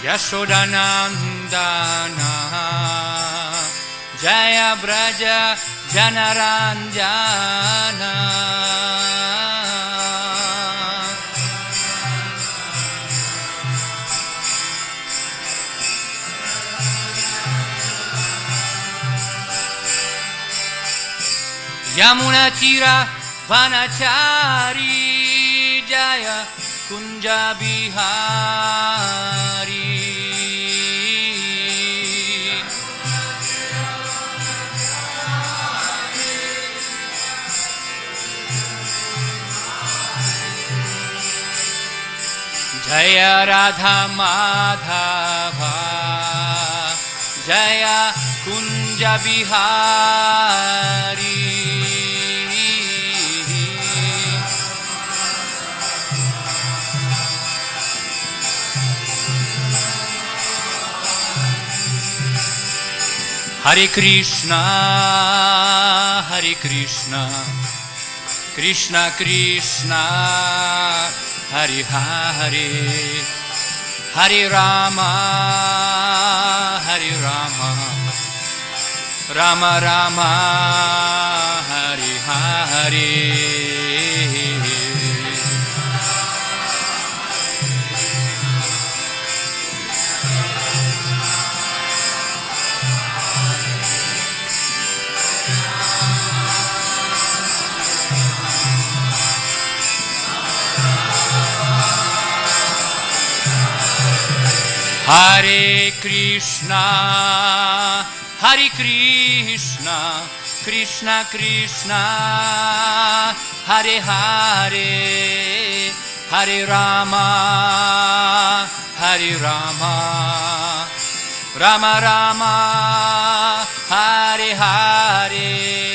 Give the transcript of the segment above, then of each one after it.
Yashodanandana Jaya Braja Janaranjana Yamuna Tira Vanachari Jaya Kunja Bihari Jaya Radha Madhava Jaya Kunja Bihari Hare Krishna, Hare Krishna, Krishna Krishna, Hare Hare, Hare Rama, Hare Rama, Rama Rama, Hare Hare. Hare Krishna, Hare Krishna, Krishna Krishna, Hare Hare, Hare Rama, Hare Rama, Rama Rama, Hare Hare.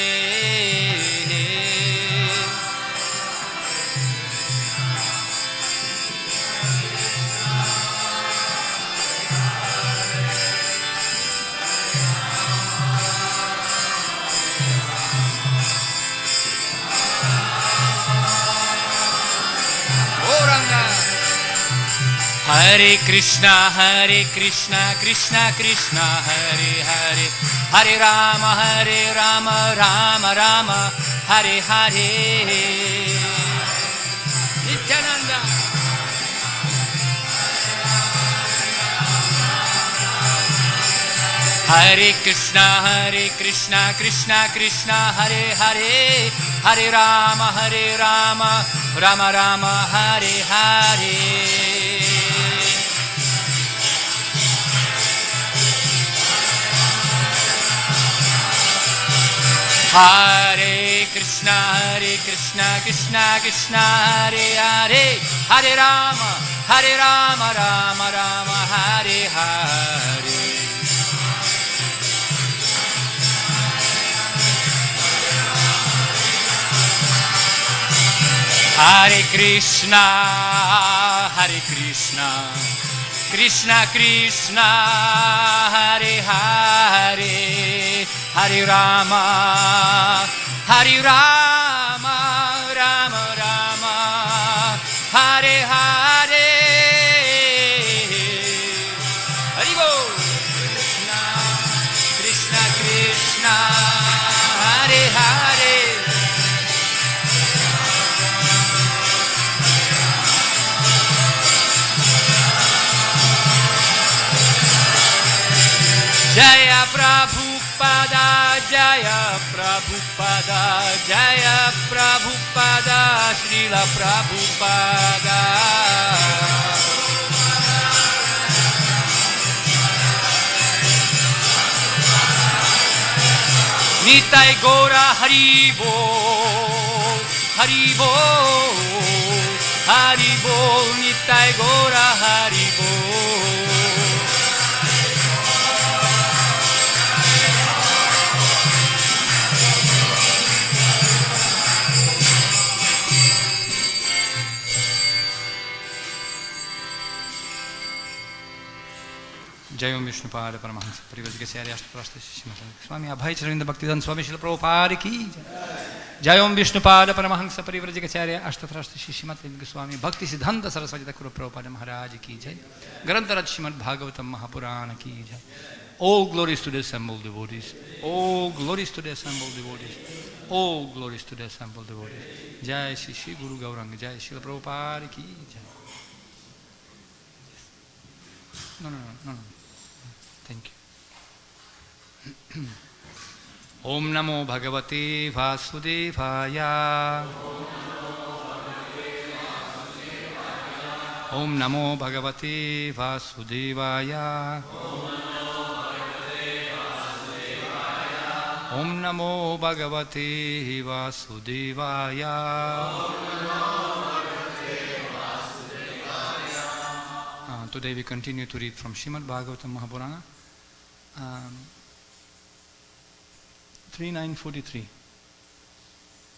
Hare Krishna, Krishna Krishna, Hare Hare, Hare Rama, Rama Rama, Hare Hare. Nityananda. Hare Krishna, Krishna Krishna, Hare Hare, Hare Rama, Rama Rama, Hare Hare. Hare Krishna, Krishna Krishna, Hare Hare, Hare Rama, Rama Rama, Hare Hare. Hare Krishna, Krishna Krishna, Hare Hare, Hare Rama, Rama Rama, Hare Hare. Hari Bol. Krishna Krishna, Hare Hare. Jaya Prabhupada, Jaya Prabhupada, Jaya Prabhupada, Srila Prabhupada. Nitai Gora Haribo, Haribo, Haribo, Nitai Gora Haribo. Jai Om Vishnupada Paramahansa Parivajgasya Ashtaprashta Shishimata Swami Abhay Charinda Bhaktivedanta Swami Srila Prabhupada ki Jai Om Vishnupada Paramahansa Parivajgasya Ashtaprashta Shishimata Swami Bhakti Siddhanta Saraswati Thakur Prabhupada Maharaj ki Jai Grantarat Srimad Bhagavatam Mahapurana ki Jai. All glories to the assembled devotees. All glories to the assembled devotees. All glories to the assembled devotees. Jai Shri Shri Guru Gauranga Jai Srila Prabhupada ki Jai. No. Thank you. Om Namo Bhagavate Vasudevaya. Om Namo Bhagavate Vasudevaya. Om Namo Bhagavate Vasudevaya. Today we continue to read from Srimad Bhagavatam Mahapurana, 3943.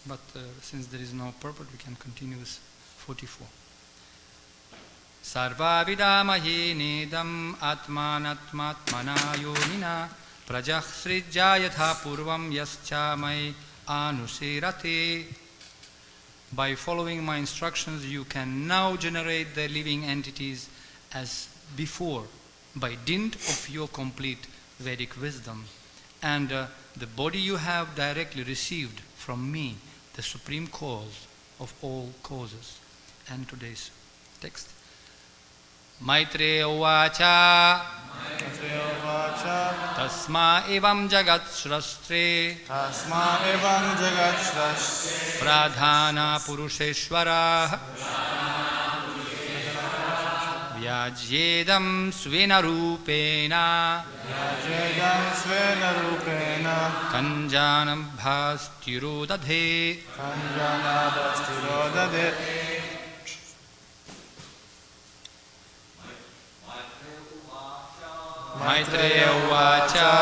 But since there is no purport, we can continue with 44. Sarva vidamaye nedam atmanatmatmana yonina prajah srijayatha purvam yascha mai anusirate. By following my instructions, you can now generate the living entities as before, by dint of your complete Vedic wisdom, and the body you have directly received from me, the supreme cause of all causes. And today's text. Maitreya Uvacha Tasma evam jagat shrastre Pradhana Purusheshvara Vyajyedam svena rupena Kanjanam bhastiro dadhe. Maitreya Uvacha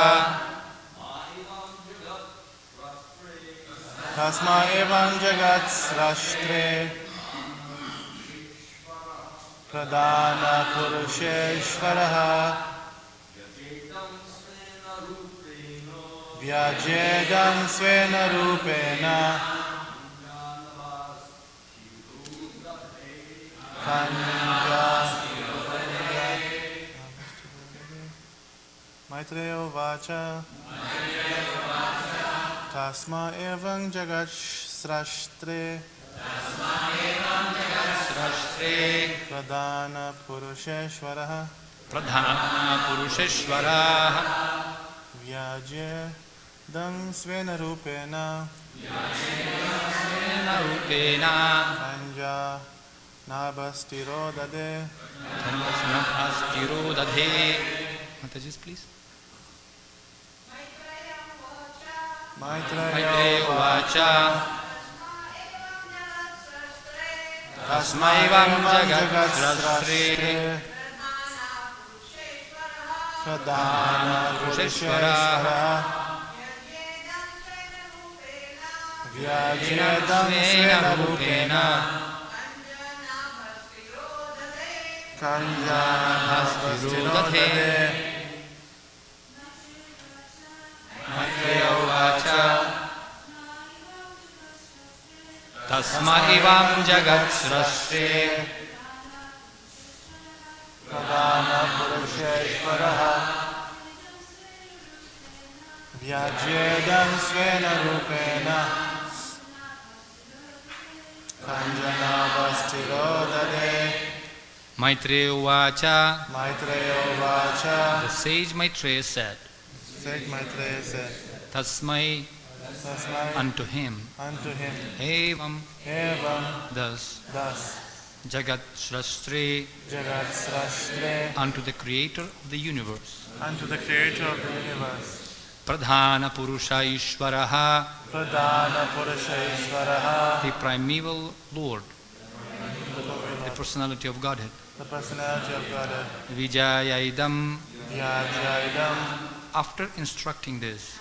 Tasma evam jagat srashtre Pradhana Purusheshvaraha Vyajyedam svena rupena Maitreya Uvacha Tasma evam jagat srashtre Pradhana Purusheshvaraha Vyajyedam svena rupena Kanja nabastiro dade. Mataji, please. Maitreya Uvacha Tasmaivam jagat srastre Pradhana Purusheshvara Vyajyedam svena rupena Kanja nabastiro dade. Maitreya Uvacha Tasma evam jagat srastre Pradhana Purusheshvaraha Vyajyedam svena rupena Kanjana bastiro dade. Maitreya Uvacha. Maitreya Uvacha. The sage Maitreya said, Sage Maitreya said, Tasmai, unto him, evam, thus, jagat srastre, unto the creator of the universe, pradhana purusha ishvaraha, the primeval Lord, the personality of Godhead, Vijayaidam. After instructing this,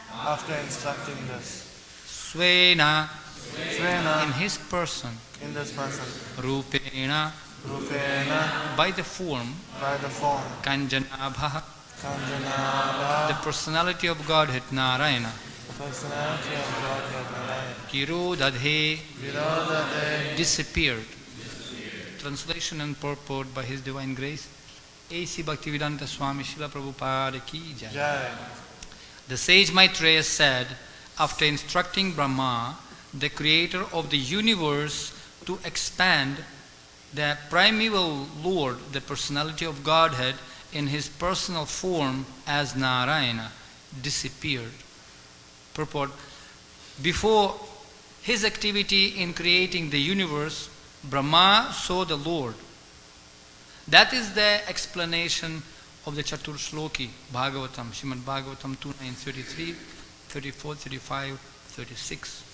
Svena, in his person, Rupena, by the form, Kanjanabha, Kanjanava, the personality of Godhead Narayana, personality of Godhead Narayana, Kirodadhe, Virodade, disappeared. Translation and purport by His Divine Grace, A.C. Bhaktivedanta Swami Srila Prabhupada Ki Jai. Jai. The sage Maitreya said, after instructing Brahma, the creator of the universe, to expand the primeval Lord, the personality of Godhead, in his personal form as Narayana, disappeared. Purport: before his activity in creating the universe, Brahma saw the Lord. That is the explanation of the Chatur Shloki, Bhagavatam, Srimad Bhagavatam 2.9.33, 34, 35, 36.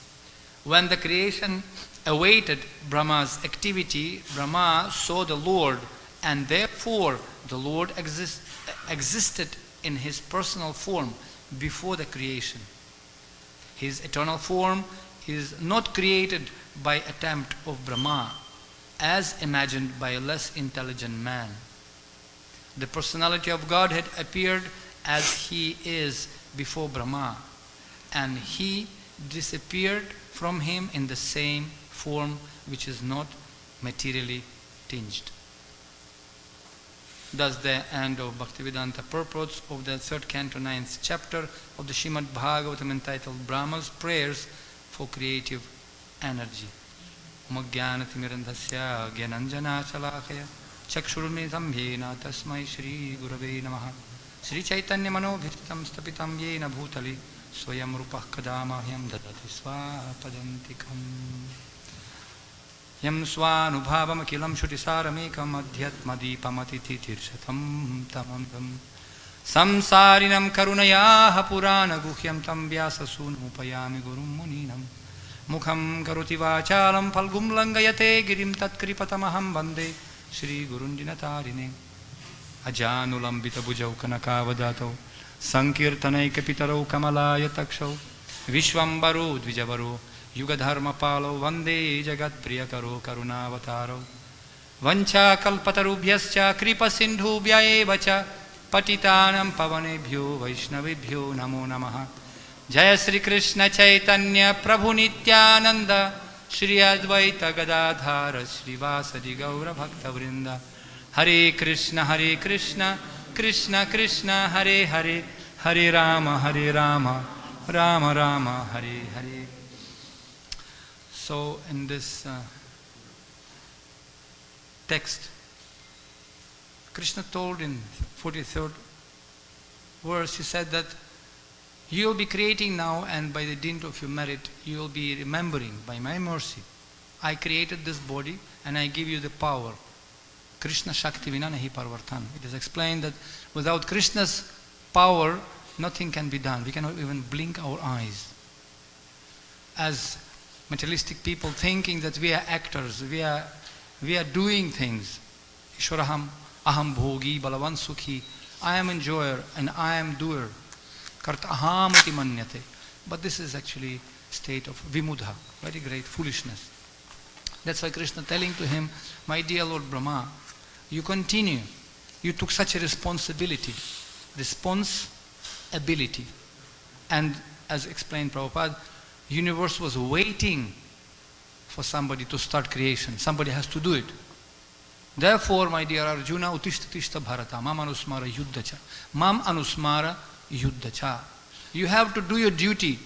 When the creation awaited Brahma's activity, Brahma saw the Lord, and therefore the Lord existed in his personal form before the creation. His eternal form is not created by attempt of Brahma, as imagined by a less intelligent man. The personality of Godhead appeared as he is before Brahma, and he disappeared from him in the same form which is not materially tinged. Thus the end of Bhaktivedanta purports of the 3rd canto 9th chapter of the Srimad Bhagavatam, entitled Brahma's Prayers for Creative Energy. Umagyanatimirandhasya gyananjana chalakaya chakshurmidam yena tasmai Shri Gurave Namaha. Shri Chaitanya Manobhishtam stapitam yena bhutali swayam rupah kadamahyam dadati swapadantikam. Yam swanubhavam akilam shutisaramekam adhyatmadipamatithi tirshatam tamandam samsarinam karunayaha purana guhyam tam vyasasunupayami gurum muninam mukham karoti vachalam phalgum langayate girim tatkripatamaham vande Shri Gurundinatarine ajanulambita bhujau kanakavadato sankirtanaikapitaro kamalaya takshau vishwambaro dvijavaro Yugadharma palo vande jagat priyakaro karunavataro vancha kalpatarubhyascha kripa sindhubhya evacha patitanam pavanebhyo vaishnavibhyo namo namaha. Jaya Sri Krishna Chaitanya Prabhu Nityananda Shri Advaita Gadadhara Shri Vasadi Gaura Bhakta Vrinda. Hare Krishna Krishna Krishna Hare Hare Hare Rama Rama Rama Hare Hare. So in this text, Krishna told in 43rd verse, he said that you will be creating now, and by the dint of your merit, you will be remembering, by my mercy, I created this body and I give you the power. Krishna Shakti Vinanahi Parvartan. It is explained that without Krishna's power, nothing can be done. We cannot even blink our eyes. As materialistic people thinking that we are actors, we are doing things. Ishwaraham, aham bhogi, balavan sukhi. I am enjoyer and I am doer. Karta ahamati manyate. But this is actually state of vimudha, very great foolishness. That's why Krishna telling to him, my dear Lord Brahma, you continue. You took such a responsibility. And as explained Prabhupada, universe was waiting for somebody to start creation. Somebody has to do it. Therefore, my dear Arjuna, utishta tishta bharata, mam anusmara yuddhacha. Mam anusmara yuddhacha. You have to do your duty,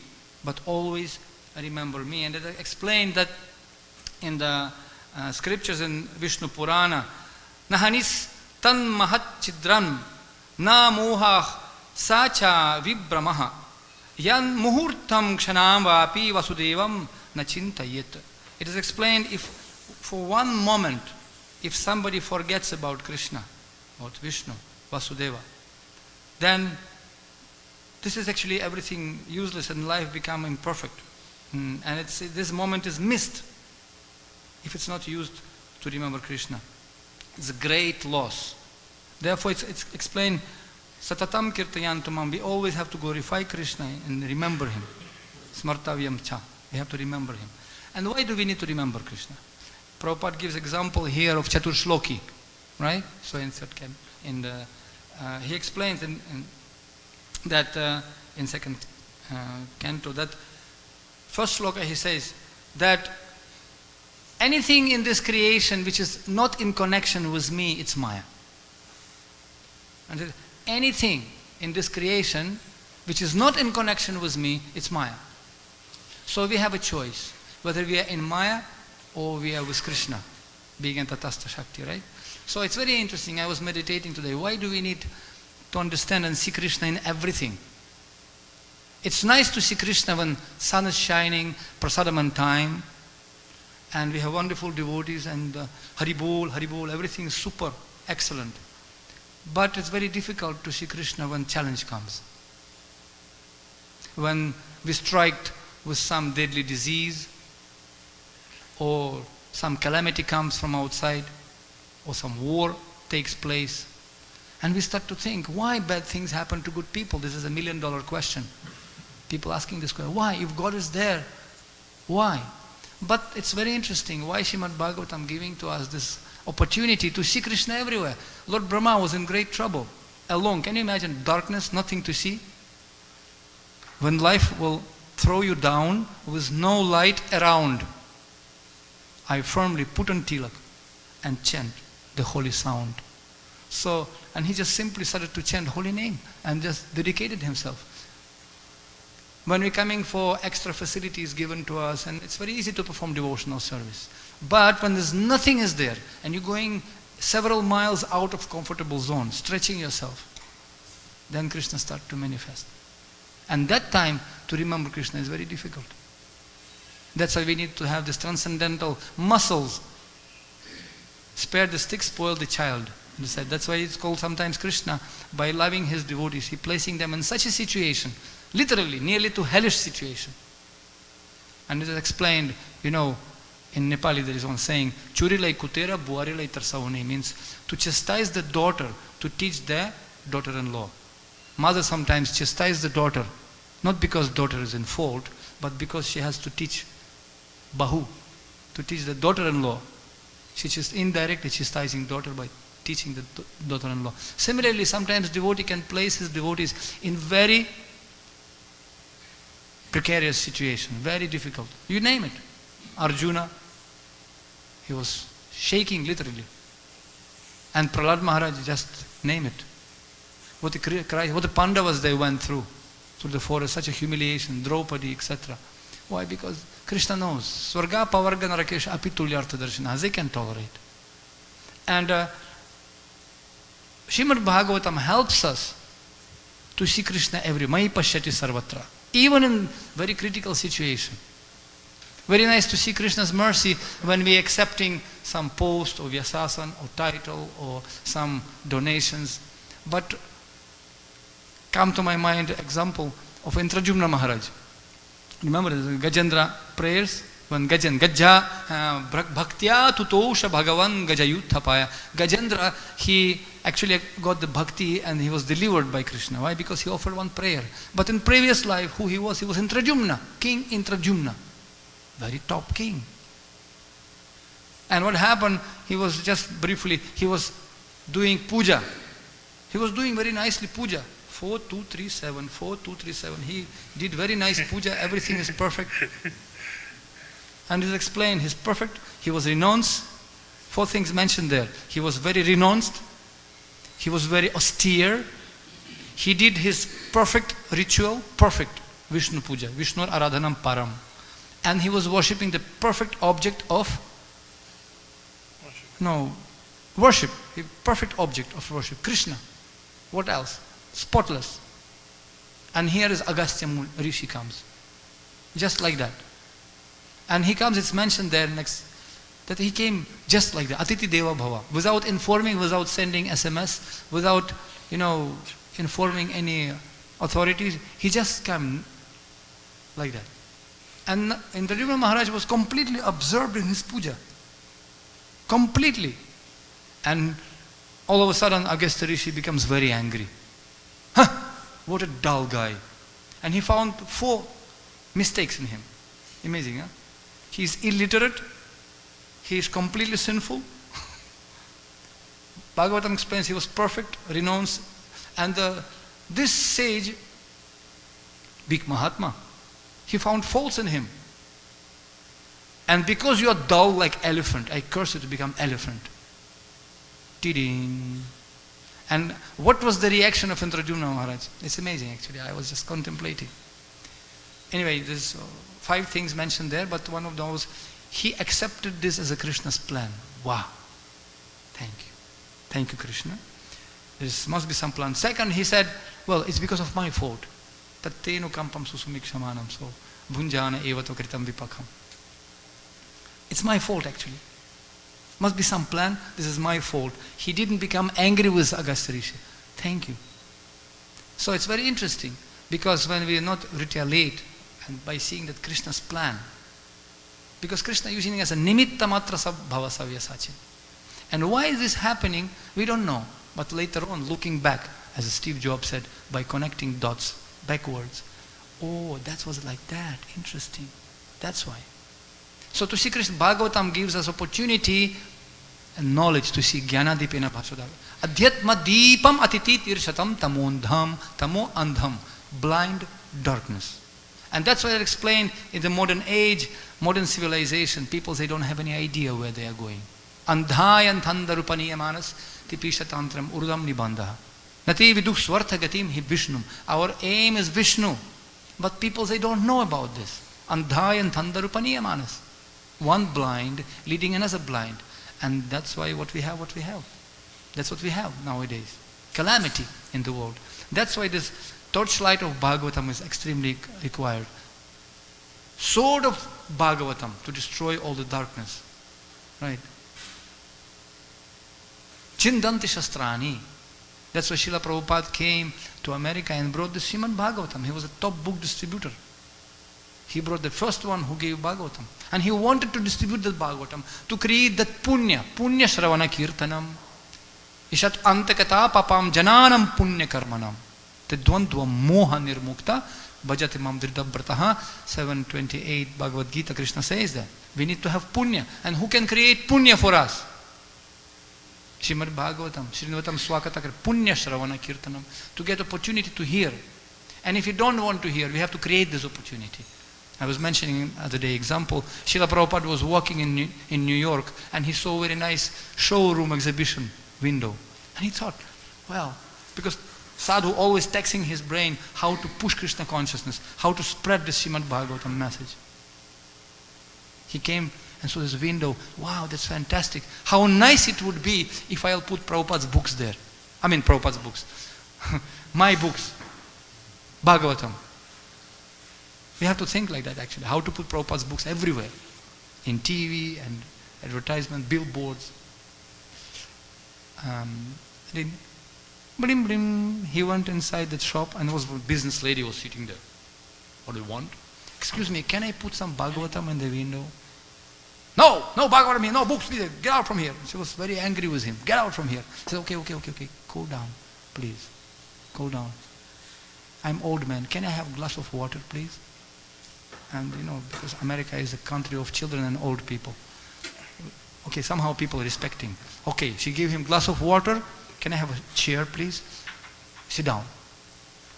but always remember me. And it explained that in the scriptures in Vishnu Purana, nahanis tan mahat chidran na mohah sacha vibramaha yan muhurtam kshanam vapi vasudevam nachintayet. It is explained, if for one moment, if somebody forgets about Krishna, about Vishnu, Vasudeva, then this is actually everything useless and life become imperfect. And this moment is missed if it's not used to remember Krishna. It's a great loss. Therefore it's explained, Satatam kirtayantumam, we always have to glorify Krishna and remember him. Smartavyam cha, we have to remember him. And why do we need to remember Krishna? Prabhupada gives example here of Chatur Shloki, right? So in the he explains that in second canto, that first sloka he says that anything in this creation which is not in connection with me, it's Maya. And anything in this creation which is not in connection with me, it's Maya. So we have a choice, whether we are in Maya or we are with Krishna, being in Tatastha Shakti, right? So it's very interesting. I was meditating today. Why do we need to understand and see Krishna in everything? It's nice to see Krishna when sun is shining, prasadam on time, and we have wonderful devotees and Haribol, everything is super, excellent. But it's very difficult to see Krishna when challenge comes. When we strike with some deadly disease, or some calamity comes from outside, or some war takes place, and we start to think, why bad things happen to good people? This is $1 million question. People asking this question, why? If God is there, why? But it's very interesting why Srimad Bhagavatam giving to us this opportunity to see Krishna everywhere. Lord Brahma was in great trouble, alone. Can you imagine darkness, nothing to see? When life will throw you down with no light around, I firmly put on tilak and chant the holy sound. So, and he just simply started to chant holy name and just dedicated himself. When we're coming for extra facilities given to us, and it's very easy to perform devotional service. But when there's nothing is there, and you're going several miles out of comfortable zone, stretching yourself, then Krishna starts to manifest. And that time, to remember Krishna is very difficult. That's why we need to have this transcendental muscles. Spare the stick, spoil the child. He said, that's why it's called sometimes Krishna, by loving his devotees, he placing them in such a situation, literally, nearly to hellish situation. And it is explained, in Nepali there is one saying, Churilai kutera buarilai tarsauni, means to chastise the daughter, to teach the daughter-in-law. Mother sometimes chastise the daughter, not because daughter is in fault, but because she has to teach Bahu, to teach the daughter-in-law. She is indirectly chastising daughter by teaching the daughter-in-law. Similarly, sometimes devotee can place his devotees in very precarious situation, very difficult. You name it. Arjuna, he was shaking literally. And Prahlad Maharaj, just name it. What the Pandavas they went through the forest, such a humiliation, Draupadi, etc. Why? Because Krishna knows. Swarga pavarga narakesh apitulyartha darshana. They can tolerate. And Srimad Bhagavatam helps us to see Krishna everywhere. Mai pashyati sarvatra. Even in very critical situation. Very nice to see Krishna's mercy when we are accepting some post or vyasasan or title or some donations. But come to my mind example of Indrajumna Maharaj. Remember the Gajendra prayers? When Gajja bhaktya tutosha bhagavan gajayuthapaya. Gajendra, he actually got the bhakti and he was delivered by Krishna. Why? Because he offered one prayer. But in previous life, who he was Indrajumna, King Indrajumna. Very top king. And what happened, he was just briefly, he was doing puja. He was doing very nicely puja. 4237, 4237. He did very nice puja, everything is perfect. And it is explained, he's perfect, he was renounced. 4 things mentioned there. He was very renounced, he was very austere, he did his perfect ritual, perfect Vishnu puja, Vishnu Aradhanam Param. And he was worshipping the perfect object of worship, the perfect object of worship, Krishna. What else? Spotless. And here is Agastya Rishi comes. Just like that. And he comes, it's mentioned there next, that he came just like that, Atiti Deva Bhava, without informing, without sending SMS, without, informing any authorities. He just came like that. And Indrajumna Maharaj was completely absorbed in his puja. Completely. And all of a sudden, Agastya Rishi becomes very angry. What a dull guy. And he found 4 mistakes in him. Amazing, huh? He is illiterate. He is completely sinful. Bhagavatam explains he was perfect, renounced, And this sage, big Mahatma, he found faults in him. And because you are dull like elephant, I curse you to become elephant. Ding. And what was the reaction of Indradyumna Maharaj? It's amazing actually, I was just contemplating. Anyway, there's 5 things mentioned there, but one of those, he accepted this as a Krishna's plan. Wow. Thank you. Thank you, Krishna. There must be some plan. Second, he said, well, it's because of my fault. Tattenu kampam susumikshamanam, so bhunjana evato kritam vipakham. It's my fault actually. Must be some plan. This is my fault. He didn't become angry with Agastya Rishi. Thank you. So it's very interesting, because when we are not retaliate, and by seeing that Krishna's plan, because Krishna using it as a nimitta matra bhava savyasachin. And why is this happening? We don't know. But later on, looking back, as Steve Jobs said, by connecting dots backwards, oh, that was like that. Interesting. That's why. So to see Krishna, Bhagavatam gives us opportunity and knowledge to see Jnanadipena Bhasudava. Adhyatma deepam atiti tirshatam tamondham tamo andham. Blind darkness. And that's why I explained in the modern age, modern civilization, people, they don't have any idea where they are going. Andhayantandarupaniya tipishatantram urdam nibandha. Nati viduh swartha gatim hi Vishnum. Our aim is Vishnu. But people, they don't know about this. Andhayantandarupaniya. One blind leading another blind. And that's why what we have. That's what we have nowadays. Calamity in the world. That's why this torchlight of Bhagavatam is extremely required. Sword of Bhagavatam to destroy all the darkness. Right? Chindanti Shastrani. That's why Srila Prabhupada came to America and brought the Srimad Bhagavatam. He was a top book distributor. He brought the first one who gave Bhagavatam. And he wanted to distribute that Bhagavatam to create that punya shravana kirtanam. Ishat antakata papam jananam punya karmanam. Tadvandva moha nirmukta bhajati mam dridabhrataha. 728 Bhagavad Gita, Krishna says that. We need to have punya. And who can create punya for us? Srimad Bhagavatam, Srinivatam Swakatakar, punya shravana kirtanam. To get opportunity to hear. And if you don't want to hear, we have to create this opportunity. I was mentioning the other day example, Srila Prabhupada was walking in New York and he saw a very nice showroom exhibition window. And he thought, well, because Sadhu always taxing his brain how to push Krishna consciousness, how to spread the Srimad Bhagavatam message. He came and saw this window. Wow, that's fantastic. How nice it would be if I'll put Prabhupada's books there. I mean Prabhupada's books. My books. Bhagavatam. We have to think like that actually. How to put Prabhupada's books everywhere. In TV and advertisement, billboards. Then, blim blim, he went inside the shop and there was a business lady was sitting there. What do you want? Excuse me, can I put some Bhagavatam in the window? No Bhagavatam here, no books, please, get out from here. She was very angry with him. Get out from here. He said, okay, cool down, please. Cool down. I'm old man, can I have a glass of water, please? And because America is a country of children and old people. Okay, somehow people are respecting. Okay, she gave him a glass of water. Can I have a chair, please? Sit down.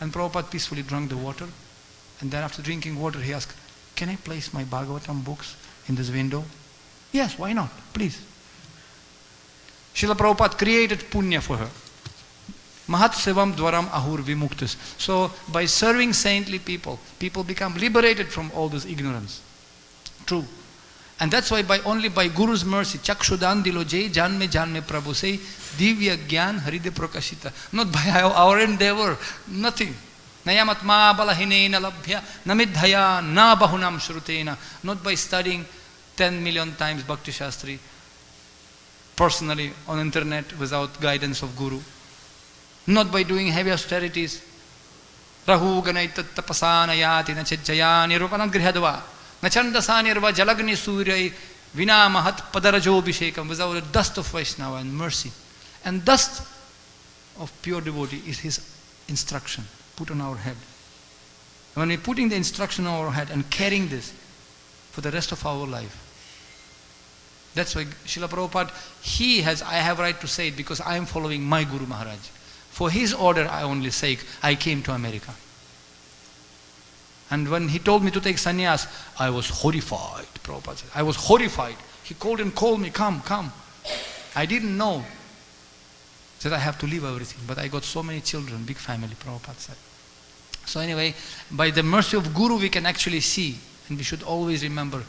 And Prabhupada peacefully drank the water. And then after drinking water, he asked, can I place my Bhagavatam books in this window? Yes, why not? Please. Srila Prabhupada created punya for her. Mahat sevam dwaram ahur vimuktas. So by serving saintly people, people become liberated from all this ignorance. True. And that's why only by Guru's mercy, chakshudan diloje janme prabhu say, divya gyan haride prakashita. Not by our endeavor, nothing. Nayamatma balahinena labhya namidhaya na bahunam shrutena. Not by studying 10 million times Bhakti Shastri personally on internet without guidance of Guru. Not by doing heavy austerities. Rahu ganaitat tapasana yati na chejjaya nirupanam grihadva. Na chandasa nirva jalagni suryai vina mahat padarajo abhishekam. Without the dust of Vaishnava and mercy. And dust of pure devotee is his instruction put on our head. When we're putting the instruction on our head and carrying this for the rest of our life. That's why Srila Prabhupada, I have right to say it because I am following my Guru Maharaj. For his order I only sake, I came to America. And when he told me to take sannyas, I was horrified, Prabhupada said. I was horrified. He called me, come. I didn't know that I have to leave everything. But I got so many children, big family, Prabhupada said. So anyway, by the mercy of Guru we can actually see, and we should always remember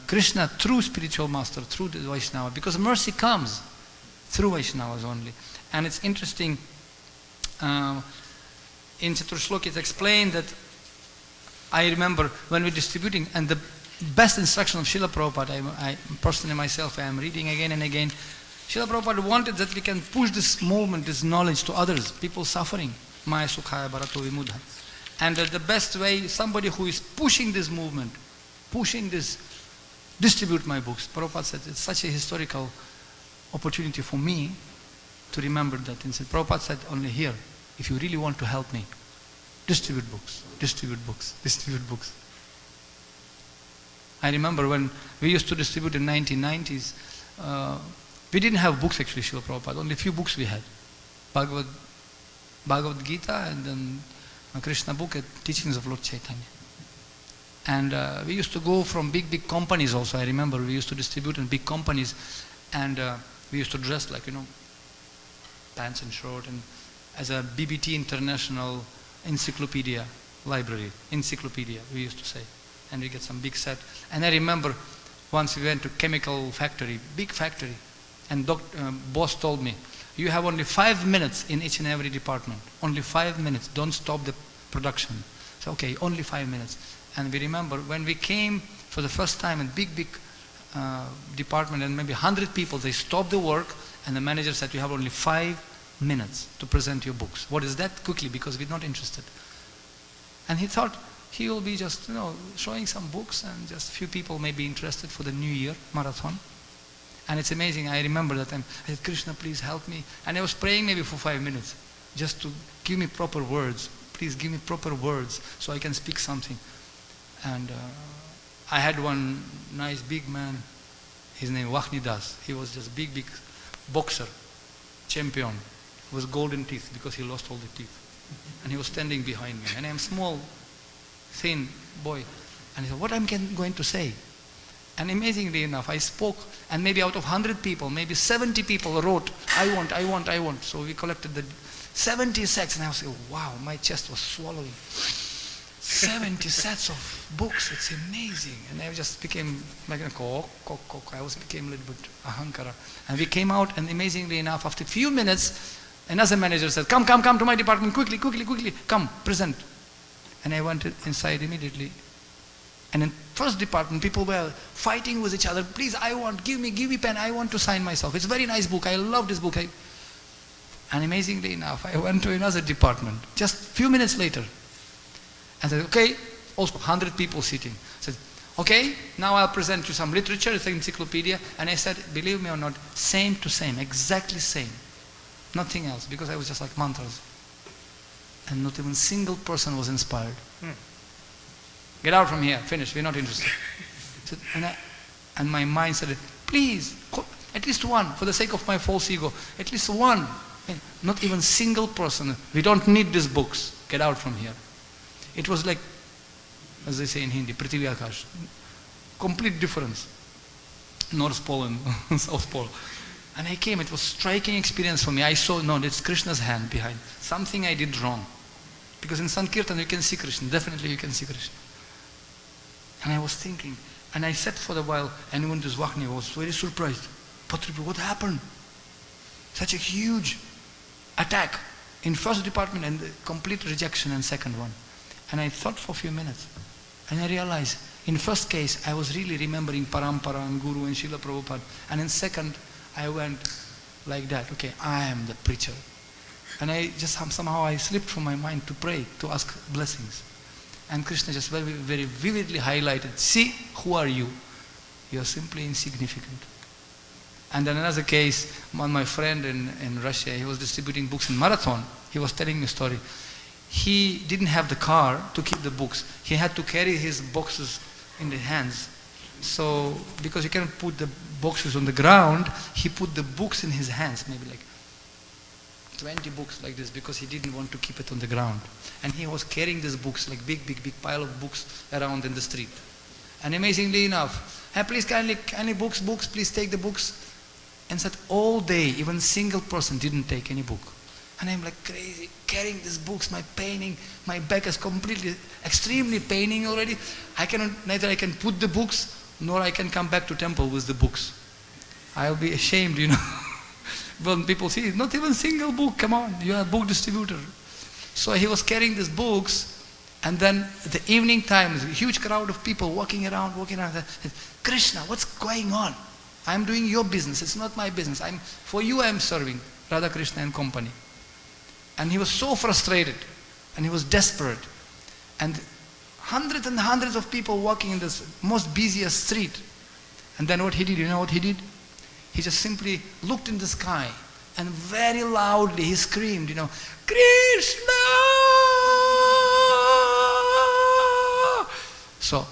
Krishna through spiritual master, through the Vaishnava, because mercy comes through Vaishnavas only. And it's interesting, in Chaturshloki it's explained that I remember when we're distributing, and the best instruction of Srila Prabhupada, I personally myself, I am reading again and again, Srila Prabhupada wanted that we can push this movement, this knowledge to others, people suffering. Maya Sukhaya Bharato Vimudha. And the best way, somebody who is pushing this movement, pushing this, distribute my books. Prabhupada said it's such a historical opportunity for me to remember that. And said, Prabhupada said only here, if you really want to help me, distribute books, distribute books, distribute books. I remember when we used to distribute in 1990s, we didn't have books actually, Srila Prabhupada, only a few books we had. Bhagavad Gita and then a Krishna book, Teachings of Lord Chaitanya. And we used to go from big companies also. I remember we used to distribute in big companies, and we used to dress like, pants and short, and as a BBT International encyclopedia library, encyclopedia we used to say, and we get some big set. And I remember once we went to chemical factory, big factory, and boss told me, you have only 5 minutes in each and every department, only 5 minutes, don't stop the production. So okay, only 5 minutes. And we remember when we came for the first time in big department, and maybe 100 people, they stopped the work, and the manager said, you have only 5 minutes to present your books. What is that? Quickly, because we're not interested. And he thought he will be just, showing some books, and just few people may be interested for the New Year marathon. And it's amazing, I remember that time, I said, Krishna, please help me. And I was praying maybe for 5 minutes, just to give me proper words. Please give me proper words, so I can speak something. And I had one nice big man, his name Vahni Das. He was just big boxer, champion. He was golden teeth because he lost all the teeth. And he was standing behind me. And I'm small, thin boy. And he said, what am I going to say? And amazingly enough, I spoke, and maybe out of 100 people, maybe 70 people wrote, I want. So we collected the 70 sets, and I was like, wow, my chest was swallowing. 70 sets of books, it's amazing. And I just became like a became a little bit ahankara. And we came out, and amazingly enough, after a few minutes, another manager said, come to my department, quickly, come, present. And I went inside immediately. And in first department, people were fighting with each other, please, give me pen, I want to sign myself. It's a very nice book, I love this book. And amazingly enough, I went to another department, just a few minutes later. And said, okay, also 100 people sitting. Said, okay, now I'll present you some literature, it's an encyclopedia. And I said, believe me or not, same to same, exactly same. Nothing else, because I was just like mantras. And not even single person was inspired. Get out from here, finish, we're not interested. Said, and my mind said, please, at least one, for the sake of my false ego, at least one. Not even single person, we don't need these books, get out from here. It was like, as they say in Hindi, Prithvi Akash. Complete difference. North Pole and South Pole. And I came, it was striking experience for me. I saw, no, it's Krishna's hand behind. Something I did wrong. Because in Sankirtan you can see Krishna, definitely you can see Krishna. And I was thinking, and I sat for a while, and when this Vahni was very surprised. Patri Prabhu, what happened? Such a huge attack in first department and complete rejection in second one. And I thought for a few minutes, and I realized, in first case, I was really remembering Parampara and Guru and Srila Prabhupada, and in second, I went like that, okay, I am the preacher. And I just somehow I slipped from my mind to pray, to ask blessings. And Krishna just very, very vividly highlighted, see, who are you? You are simply insignificant. And then another case, my friend in Russia, he was distributing books in Marathon. He was telling me a story. He didn't have the car to keep the books. He had to carry his boxes in the hands. So, because he cannot put the boxes on the ground, he put the books in his hands, maybe like 20 books like this because he didn't want to keep it on the ground. And he was carrying these books, like big pile of books around in the street. And amazingly enough, hey, please kindly books, please take the books. And said all day, even single person didn't take any book. And I'm like crazy, carrying these books, my back is completely, extremely paining already. Neither I can put the books, nor I can come back to temple with the books. I'll be ashamed, when people see, not even single book, come on, you're a book distributor. So he was carrying these books, and then at the evening time, a huge crowd of people walking around, said, Krishna, what's going on? I'm doing your business, it's not my business. For you I'm serving, Radha Krishna and company. And he was so frustrated, and he was desperate. And hundreds and hundreds of people walking in this most busiest street. And then what he did, you know what he did? He just simply looked in the sky, and very loudly he screamed, Krishna! So,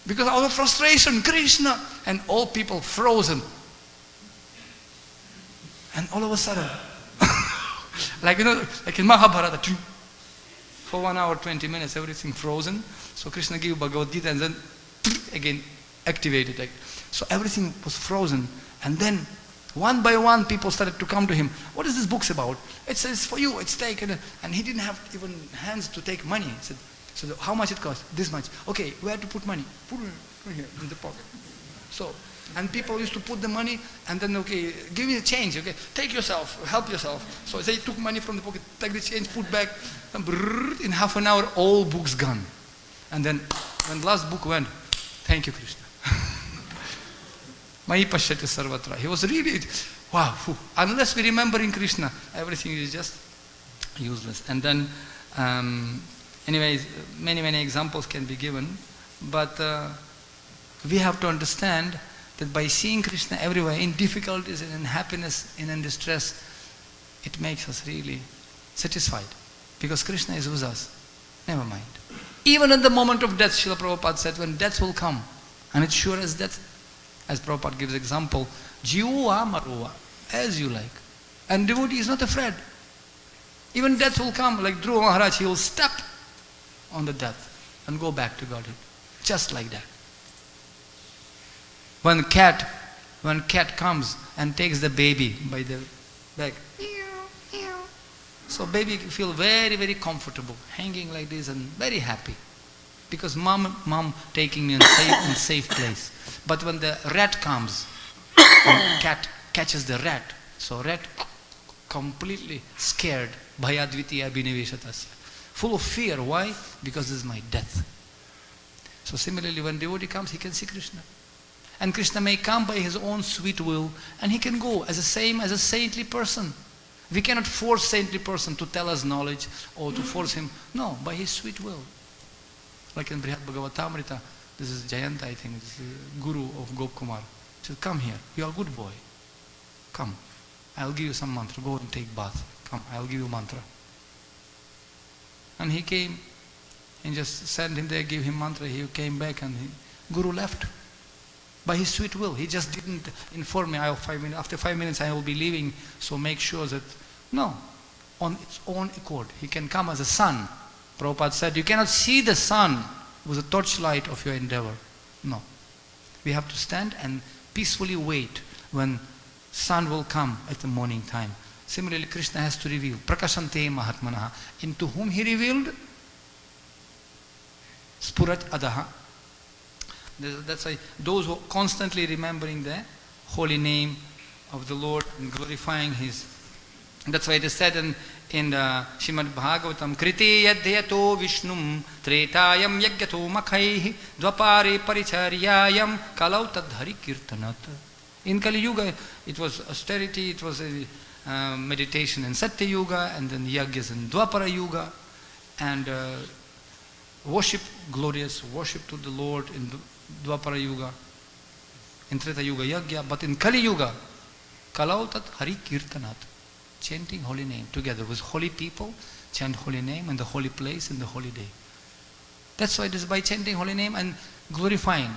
because out of frustration, Krishna, and all people frozen. And all of a sudden, like in Mahabharata, for 1 hour, 20 minutes, everything frozen. So Krishna gave Bhagavad Gita and then again activated. So everything was frozen. And then one by one people started to come to him. What is this book about? It says for you, it's taken. And he didn't have even hands to take money. He said, so how much it cost? This much. Okay, where to put money? Put it here in the pocket. So, and people used to put the money and then, okay, give me the change, okay, take yourself, help yourself. So they took money from the pocket, take the change, put back, and in half an hour, all books gone. And then, when the last book went, thank you, Krishna. Mai pashyati sarvatra. He was really, wow, unless we remember in Krishna, everything is just useless. And then, anyways, many examples can be given, but we have to understand that by seeing Krishna everywhere, in difficulties and in happiness and in distress, it makes us really satisfied. Because Krishna is with us. Never mind. Even at the moment of death, Srila Prabhupada said, when death will come, and it's sure as death, as Prabhupada gives example, Jiva Maruva, as you like. And devotee is not afraid. Even death will come, like Dhruva Maharaj, he will step on the death and go back to Godhead. Just like that. When cat comes and takes the baby by the back, so baby feel very comfortable, hanging like this and very happy, because mom taking me in safe place. But when the rat comes, and cat catches the rat, so rat completely scared, bhayadvitiya abhiniveshatasya, full of fear. Why? Because this is my death. So similarly, when devotee comes, he can see Krishna. And Krishna may come by his own sweet will, and he can go as a saintly person. We cannot force saintly person to tell us knowledge or to force him. No, by his sweet will. Like in Brihad Bhagavatamrita, this is Jayanta, I think, this is Guru of Gopkumar. He said, come here, you are a good boy. Come, I'll give you some mantra. Go and take bath. Come, I'll give you mantra. And he came and just sent him there, gave him mantra. He came back and Guru left. By his sweet will. He just didn't inform me, after 5 minutes I will be leaving, so make sure that, no, on its own accord. He can come as a sun. Prabhupada said, you cannot see the sun with the torchlight of your endeavor. No. We have to stand and peacefully wait when sun will come at the morning time. Similarly, Krishna has to reveal. Prakashante Mahatmanaha. Into whom he revealed? Spurat Adaha. That's why those who are constantly remembering the holy name of the Lord and glorifying His. That's why it is said in Srimad Bhagavatam, Kriti yadhyato vishnum tretayam yagyato makhaihi dvapare paricharyayam kalau tadhari kirtanat. In Kali Yuga, it was austerity, it was a meditation in Satya Yuga, and then yagyas in Dwapara Yuga, and worship, glorious worship to the Lord in Dwapara Yuga, in Treta Yuga Yagya, but in Kali Yuga, Kalautat Hari Kirtanat, chanting holy name together with holy people, chant holy name in the holy place, in the holy day. That's why it is by chanting holy name and glorifying.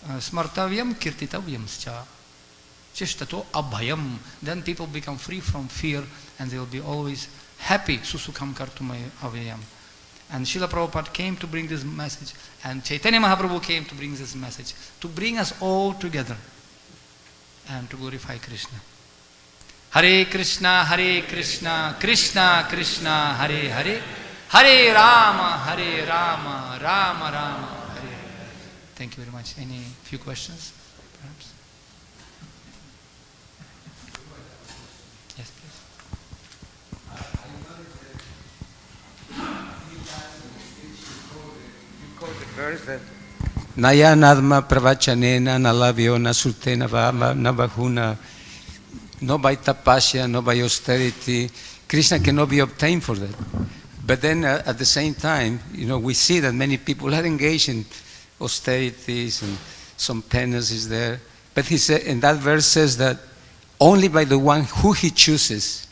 Smartavyam kirtitavyamscha. Chishtato abhayam. Then people become free from fear and they will be always happy. Susukham kartumay avayam. And Srila Prabhupada came to bring this message, and Chaitanya Mahaprabhu came to bring this message, to bring us all together and to glorify Krishna. Hare Krishna, Krishna Krishna, Hare Hare, Hare Rama, Rama Rama, Hare Hare. Thank you very much. Any few questions, perhaps? Yes, please. Verse that Naya Nadma Pravachanena Nalavyo Nasultena Navahuna, no by tapasya, no by austerity. Krishna cannot be obtained for that. But then at the same time, we see that many people are engaged in austerities and some penance is there. But he said, and that verse says that only by the one who he chooses.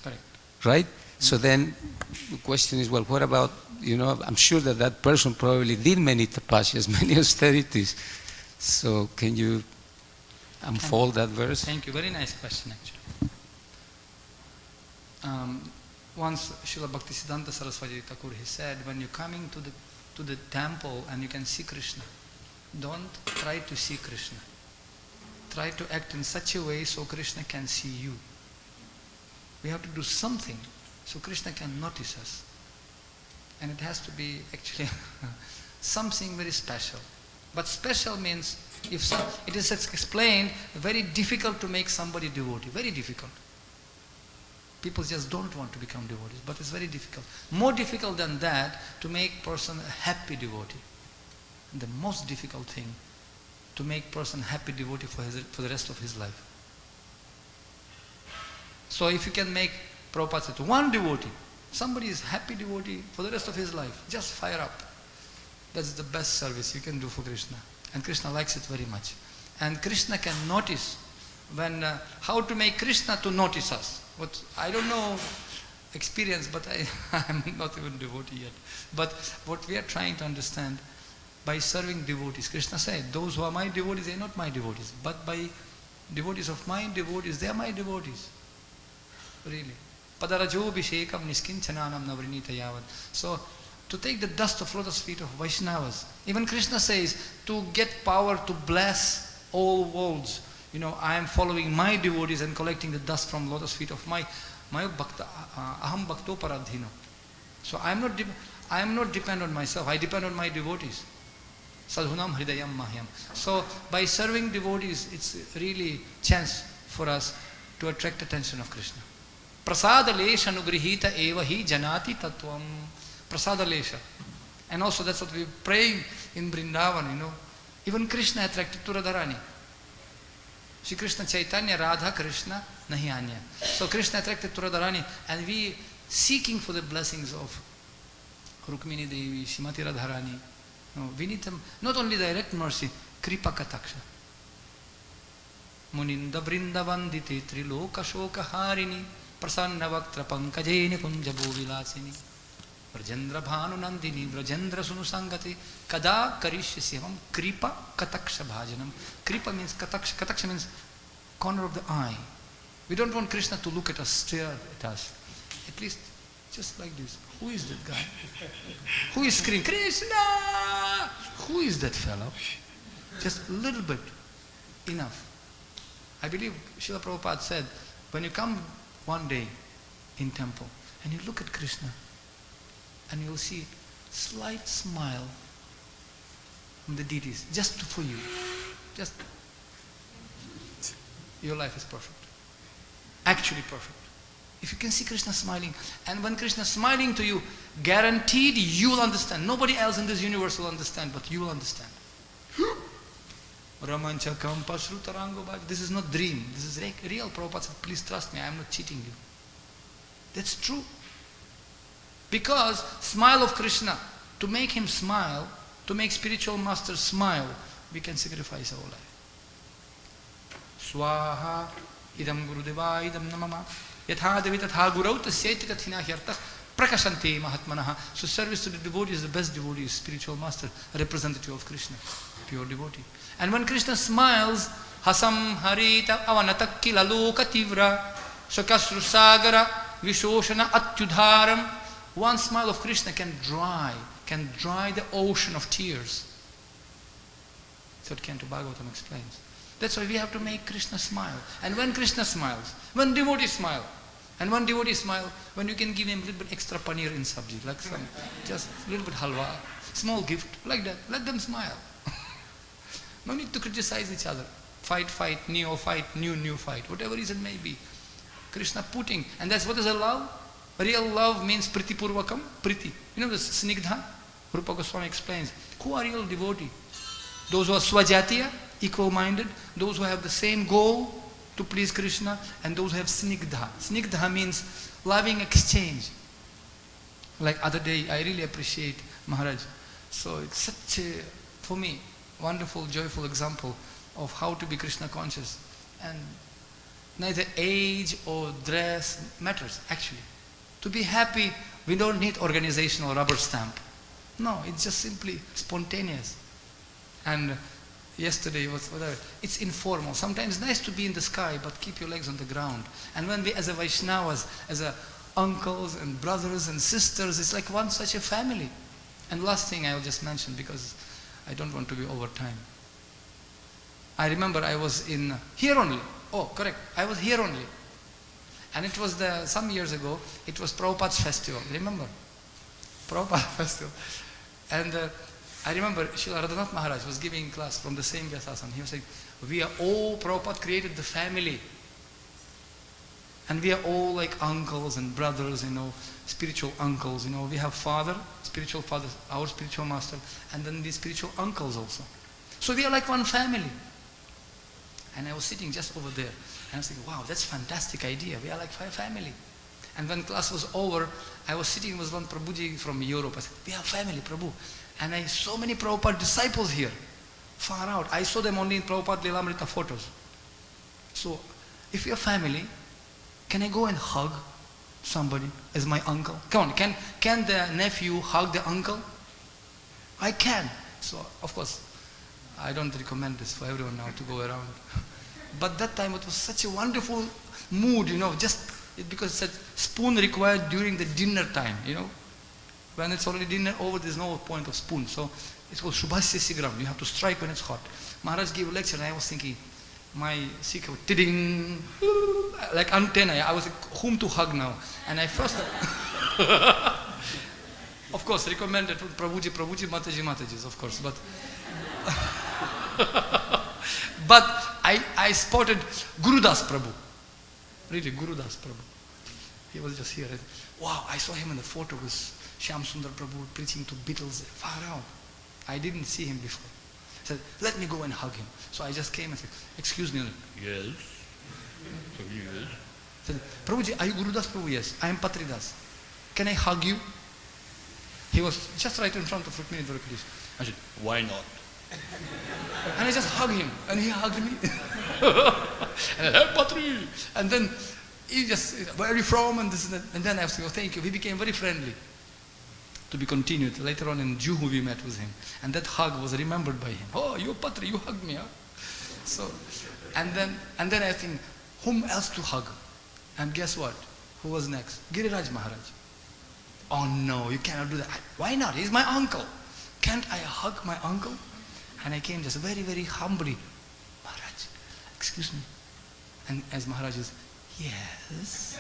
Correct. Right? So then the question is, well, what about, I'm sure that person probably did many tapasyas, many austerities. So can you unfold that verse? Thank you. Very nice question, actually. Once Srila Bhaktisiddhanta Saraswati Thakur, he said, when you're coming to the temple and you can see Krishna, don't try to see Krishna. Try to act in such a way so Krishna can see you. We have to do something so Krishna can notice us. And it has to be actually something very special. But special means, it is explained, very difficult to make somebody devotee, very difficult. People just don't want to become devotees, but it's very difficult. More difficult than that, to make person a happy devotee. And the most difficult thing, to make person happy devotee for the rest of his life. So if you can make, Prabhupada said, one devotee, somebody is happy devotee for the rest of his life, just fire up. That's the best service you can do for Krishna. And Krishna likes it very much. And Krishna can notice how to make Krishna to notice us. I don't know experience, but I'm not even devotee yet. But what we are trying to understand, by serving devotees, Krishna said, those who are my devotees, they are not my devotees. But by devotees of my devotees, they are my devotees. Really. Padarajo Bhishekam Niskinchananam Navrinita Yavan. So, to take the dust of lotus feet of Vaishnavas. Even Krishna says, to get power to bless all worlds. I am following my devotees and collecting the dust from lotus feet of my bhakta, aham bhakto paradhino. So I am not dependent on myself, I depend on my devotees. Sadhunam hridayam mahyam. So by serving devotees, it's really chance for us to attract attention of Krishna. Prasadalesha anugrihita eva hi janati tattvam. Prasadalesha. And also that's what we pray in Vrindavan, Even Krishna attracted to Radharani. Shri Krishna Chaitanya, Radha Krishna, nahi anya. So Krishna attracted to Radharani, and we seeking for the blessings of Rukmini Devi, Srimati Radharani. No, we need them, not only direct mercy, Kripa Kataksha. Muninda Vrindavanditi Triloka Shoka Harini Prasanna Vaktra Pankajeni Kunjabo Vilasini Vrajendra Bhanu Nandini Vrajendra Sunusangati Kada Karishyasyavam Kripa Kataksha Bhajanam. Kripa means Kataksha. Kataksha means corner of the eye. We don't want Krishna to look at us, stare at us. At least just like this. Who is that guy? Who is screaming, Krishna? Who is that fellow? Just a little bit. Enough. I believe Srila Prabhupada said, when you come one day in temple and you look at Krishna, and you'll see slight smile from the deities, just for you. Just, your life is perfect. Actually perfect. If you can see Krishna smiling, and when Krishna is smiling to you, guaranteed you will understand. Nobody else in this universe will understand, but you will understand. This is not dream. This is real. Prabhupada said, please trust me, I am not cheating you. That's true. Because smile of Krishna, to make him smile, to make spiritual masters smile, we can sacrifice our life. Swaha idam gurudeva idam namama yatha devi tatha gurau tasyeti tathina hyartah prakashanti mahatmanaha. So service to the devotee is the best devotee, spiritual master, representative of Krishna, pure devotee. And when Krishna smiles, hasam harita avanatak kilaloka tivra sakasru sagara vishoshana atyudharam. One smile of Krishna can dry the ocean of tears. So Canto Bhagavatam explains. That's why we have to make Krishna smile. And when Krishna smiles, when devotees smile, and when devotees smile, when you can give him a little bit extra paneer in sabji, like some, just a little bit halwa, small gift, like that, let them smile. No need to criticize each other. Fight, new fight, new fight, whatever reason may be. Krishna putting, and that's what is a love. Real love means priti purvakam, priti. You know the snigdha? Rupa Goswami explains. Who are real devotee? Those who are swajatiya, equal-minded, those who have the same goal to please Krishna, and those who have snigdha. Snigdha means loving exchange. Like other day, I really appreciate Maharaj. So it's such a, for me, wonderful, joyful example of how to be Krishna conscious. And neither age or dress matters, actually. To be happy, we don't need organizational rubber stamp. No, it's just simply spontaneous. And yesterday was whatever. It's informal. Sometimes it's nice to be in the sky, but keep your legs on the ground. And when we, as a Vaishnavas, as a uncles and brothers and sisters, it's like one such a family. And last thing I'll just mention, because I don't want to be over time. I remember I was in here only. Oh, correct. I was here only. And it was some years ago, it was Prabhupada's festival. Remember? Prabhupada festival. And I remember Srila Radhanath Maharaj was giving class from the same Vyasasana. He was saying, we are all, Prabhupada created the family. And we are all like uncles and brothers, spiritual uncles. We have father, spiritual father, our spiritual master, and then these spiritual uncles also. So we are like one family. And I was sitting just over there. And I was thinking, wow, that's a fantastic idea. We are like family. And when class was over, I was sitting with one Prabhuji from Europe. I said, we are family, Prabhu. And I saw many Prabhupada disciples here, far out. I saw them only in Prabhupada Lilamrita photos. So, if you're family, can I go and hug somebody as my uncle? Come on, can the nephew hug the uncle? I can. So, of course, I don't recommend this for everyone now to go around. But that time it was such a wonderful mood, just because such spoon required during the dinner time, When it's already dinner over, there's no point of spoon. So it was Shubhasya Sigram. You have to strike when it's hot. Maharaj gave a lecture and I was thinking, my secret, tiding, like antenna. I was like, whom to hug now? And I first, of course, recommended Prabhuji, Mataji, of course. But I spotted Gurudas Prabhu. Really, Gurudas Prabhu. He was just here. Wow, I saw him in the photo with Shyam Sundar Prabhu preaching to Beatles far out. I didn't see him before. I said, let me go and hug him. So I just came and said, excuse me. Yes. Yes. I said, Prabhuji, are you Gurudas Prabhu? Yes. I am Patri Das. Can I hug you? He was just right in front of Rukmini Dwarkadish. I said, why not? And I just hugged him, and he hugged me. And I said, Patri! And then he just, where are you from? And this and that. And then I said, oh, thank you. We became very friendly. To be continued. Later on in Juhu we met with him. And that hug was remembered by him. Oh, you're Patri, you hugged me, huh? So, and then I think, whom else to hug? And guess what? Who was next? Giriraj Maharaj. Oh no, you cannot do that. Why not? He's my uncle. Can't I hug my uncle? And I came just very, very humbly. Maharaj, excuse me. And as Maharaj is, yes.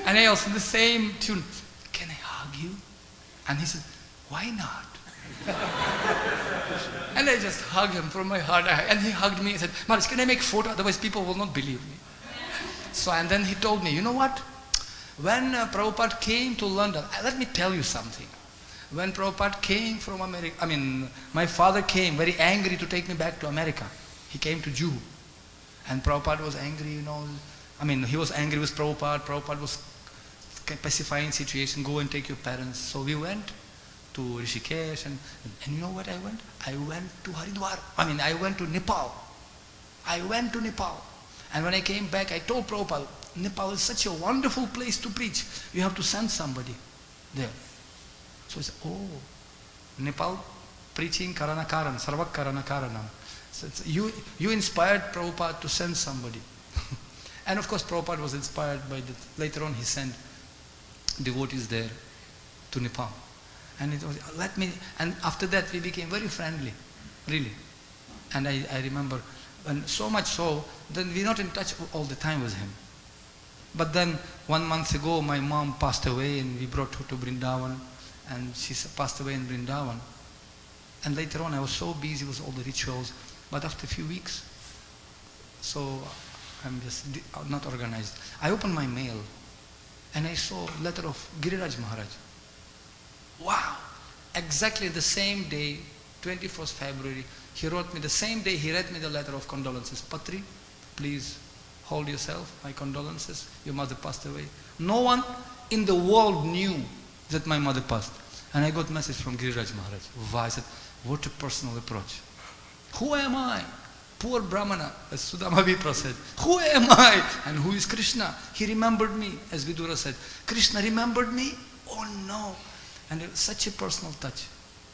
And I also, the same tune, can I hug you? And he said, why not? And I just hugged him from my heart. And he hugged me and said, Maharaj, can I make a photo? Otherwise people will not believe me. So, and then he told me, you know what? When Prabhupada came to London, let me tell you something. When Prabhupada came from America, my father came very angry to take me back to America. He came to Juhu. And Prabhupada was angry, he was angry with Prabhupada. Prabhupada was pacifying situation, go and take your parents. So we went to Rishikesh and you know what I went? I went to Haridwar. I went to Nepal. And when I came back, I told Prabhupada, Nepal is such a wonderful place to preach. You have to send somebody there. So I said, oh, Nepal preaching Karana Karan, Sarvak Karana Karanam. So you inspired Prabhupada to send somebody. And of course Prabhupada was inspired by that. Later on he sent devotees there to Nepal. And it was, and after that we became very friendly, really. And I remember, and so much so, then we're not in touch all the time with him. But then 1 month ago my mom passed away and we brought her to Vrindavan, and she passed away in Vrindavan. And later on I was so busy with all the rituals, but after a few weeks, so I'm just not organized. I opened my mail and I saw a letter of Giriraj Maharaj. Wow! Exactly the same day, 21st February, he wrote me the same day, he read me the letter of condolences. Patri, please hold yourself, my condolences, your mother passed away. No one in the world knew that my mother passed. And I got a message from Giriraj Maharaj. Wow, I said, what a personal approach. Who am I? Poor Brahmana, as Sudama Vipra said. Who am I? And who is Krishna? He remembered me, as Vidura said. Krishna remembered me? Oh no. And it was such a personal touch,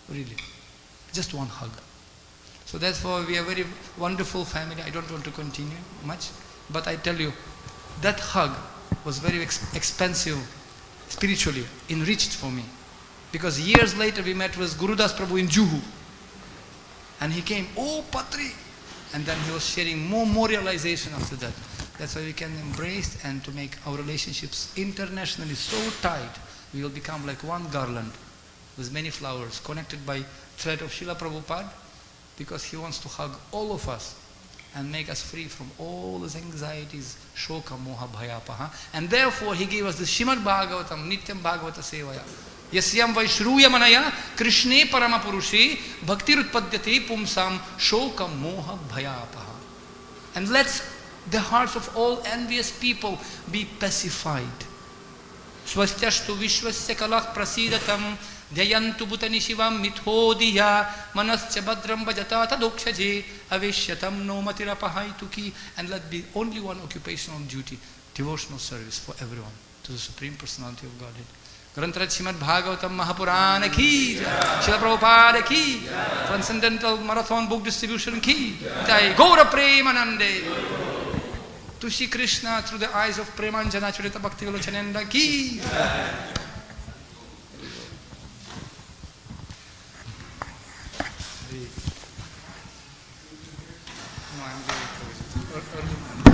really. Just one hug. So therefore we are a very wonderful family. I don't want to continue much, but I tell you, that hug was very expensive spiritually, enriched for me. Because years later we met with Gurudas Prabhu in Juhu. And he came, oh Patri! And then he was sharing more realization after that. That's why we can embrace and to make our relationships internationally so tight. We will become like one garland with many flowers connected by thread of Srila Prabhupada, because he wants to hug all of us and make us free from all these anxieties, shoka, moha, bhayapaha. And therefore he gave us the Srimad Bhagavatam, Nityam Bhagavata Sevaya. Yasyam Vaishruya Manaya Krishne Parama Purushe Bhaktir Utpadyate Pumsam Shoka Moha Bhayapaha. And let the hearts of all envious people be pacified. Swastyashtu Vishwasya Kalach Prasidatam Dhyayantu Bhutani Shivam Mithodiya Manascha Badram Bhajata Tadokshaje Avishyatam No Matirapahaituki. And let be only one occupational duty, devotional service for everyone to the Supreme Personality of Godhead. Grantaraj Srimad Bhagavatam Mahapurana ki Srila Prabhupada ki Transcendental Marathon Book Distribution ki Jai Gaura Premanande to see Krishna through the eyes of Premanjana Churita Bhakti Vilochananda ki. No, I'm very